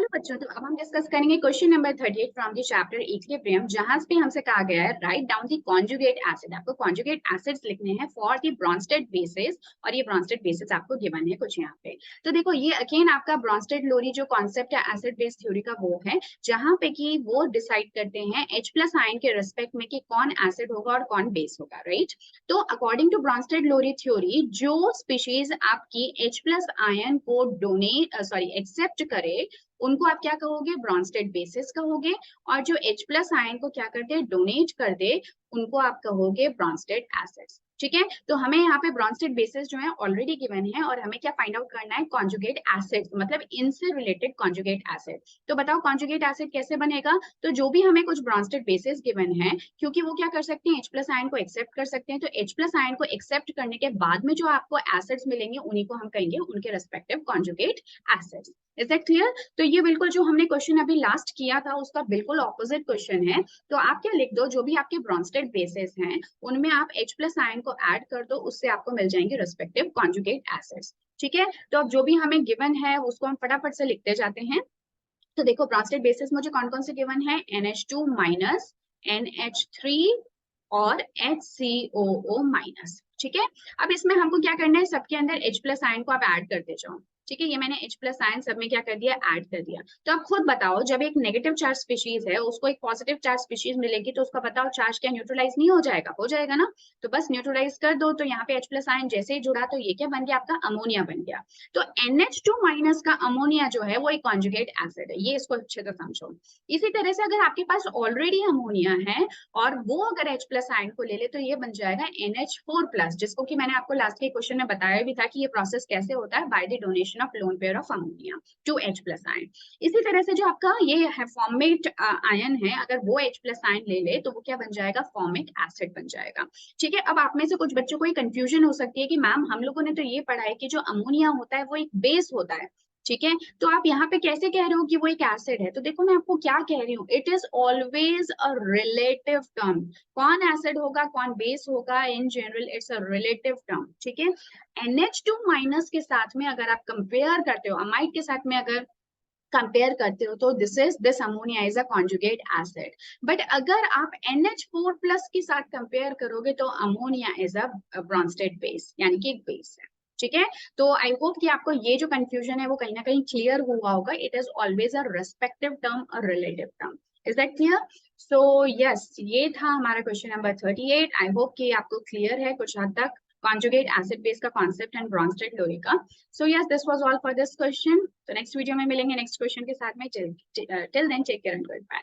Hello बच्चों, तो अब हम डिस्कस करेंगे question number 38 from the chapter equilibrium, जहां पे हमसे कहा गया है write down the conjugate acid. आपको कॉन्जुगेट एसिड्स लिखने हैं फॉर द ब्रॉन्स्टेड बेसिस, और ये ब्रॉन्स्टेड बेसिस आपको गिवन है कुछ यहाँ पे। तो देखो ये अगेन आपका ब्रॉन्स्टेड लोरी जो कॉन्सेप्ट है एसिड बेस थ्योरी का वो है, जहां पे कि वो डिसाइड करते हैं H प्लस आयन के रिस्पेक्ट में कि कौन एसिड होगा और कौन बेस होगा, राइट। तो according to Bronsted Lowry theory, जो स्पीशीज आपकी H प्लस आयन को एक्सेप्ट करे उनको आप क्या कहोगे, ब्रॉन्स्टेड बेसिस कहोगे। और जो H प्लस आयन को क्या कर दे, डोनेट कर दे, उनको आप कहोगे ब्रॉन्स्टेड एसिड्स। ठीक है, तो हमें यहाँ पे ब्रॉन्स्टेड बेसिस जो है ऑलरेडी गिवन है, और हमें क्या फाइंड आउट करना है, कॉन्जुगेट एसिड, मतलब इनसे रिलेटेड कॉन्जुगेट एसिड। तो बताओ कॉन्जुगेट एसिड कैसे बनेगा। तो जो भी हमें कुछ ब्रॉन्स्टेड बेसिस गिवन है, क्योंकि वो क्या कर सकते हैं, H प्लस आयन को एक्सेप्ट कर सकते हैं, तो H प्लस आयन को एक्सेप्ट करने के बाद में जो आपको एसिड्स मिलेंगे उन्हीं को हम कहेंगे उनके respective conjugate acids. Is that clear. तो ये बिल्कुल जो हमने क्वेश्चन अभी लास्ट किया था उसका बिल्कुल ऑपोजिट क्वेश्चन है। तो आप क्या लिख दो, जो भी आपके ब्रॉन्स्टेड बेसिस हैं उनमें आप H प्लस आयन को ऐड कर दो, उससे आपको मिल जाएंगे रेस्पेक्टिव कॉन्जुगेट एसिड्स। ठीक है, तो अब जो भी हमें गिवन है उसको हम फटाफट से लिखते जाते हैं। तो देखो ब्रॉन्स्टेड बेसिस मुझे कौन कौन से गिवन है, NH2 माइनस, NH3 और HCOO माइनस। ठीक है, अब इसमें हमको क्या करना है, सबके अंदर H प्लस आयन को आप ऐड करते जाओ। ठीक है, ये मैंने H प्लस आयन सब में क्या कर दिया, ऐड कर दिया। तो आप खुद बताओ, जब एक नेगेटिव चार्ज स्पीशीज है उसको एक पॉजिटिव चार्ज स्पीशीज मिलेगी, तो उसका बताओ चार्ज क्या न्यूट्रलाइज नहीं हो जाएगा, हो जाएगा ना। तो बस न्यूट्रलाइज कर दो, तो यहाँ पे H प्लस आयन जैसे ही जुड़ा तो ये क्या बन गया, आपका अमोनिया बन गया। तो NH2 माइनस का अमोनिया जो है वो एक कॉन्जुगेट एसिड है, ये इसको अच्छे से समझो। इसी तरह से अगर आपके पास ऑलरेडी अमोनिया है और वो अगर H प्लस आयन को ले ले, तो ये बन जाएगा NH4 प्लस, जिसको कि मैंने आपको लास्ट के क्वेश्चन में बताया भी था कि ये प्रोसेस कैसे होता है, by the donation of lone pair of ammonia to H plus ion. इसी तरह से जो आपका ये है फॉर्मेट आयन है, अगर वो H प्लस आयन ले ले तो वो क्या बन जाएगा, फॉर्मिक एसिड बन जाएगा। ठीक है, अब आप में से कुछ बच्चों को कंफ्यूजन हो सकती है कि मैम हम लोगों ने तो ये पढ़ा है कि जो अमोनिया होता है वो एक बेस होता है। ठीक है, तो आप यहाँ पे कैसे कह रहे हो कि वो एक एसिड है। तो देखो मैं आपको क्या कह रही हूँ, it is always a relative term. कौन एसिड होगा कौन बेस होगा, in general it's a relative term. ठीक है, NH2 माइनस के साथ में अगर आप कंपेयर करते हो, अमाइड के साथ में अगर कंपेयर करते हो, तो this ammonia is a conjugate acid. But अगर आप NH4 प्लस के साथ कंपेयर करोगे तो ammonia is a Brønsted base, यानी कि एक बेस है। ठीक है, तो आई होप कि आपको ये जो कंफ्यूजन है वो कहीं ना कहीं क्लियर हुआ होगा। It is always a respective term और relative term. Is that clear. So yes, ये था हमारा क्वेश्चन नंबर 38। आई होप कि आपको क्लियर है कुछ हद तक कॉन्जुगेट एसिड बेस का कॉन्सेप्ट एंड ब्रॉन्स्टेड लोरी का। So yes, this was all for this question. तो नेक्स्ट वीडियो में मिलेंगे नेक्स्ट क्वेश्चन के साथ में। Till then take care and good bye.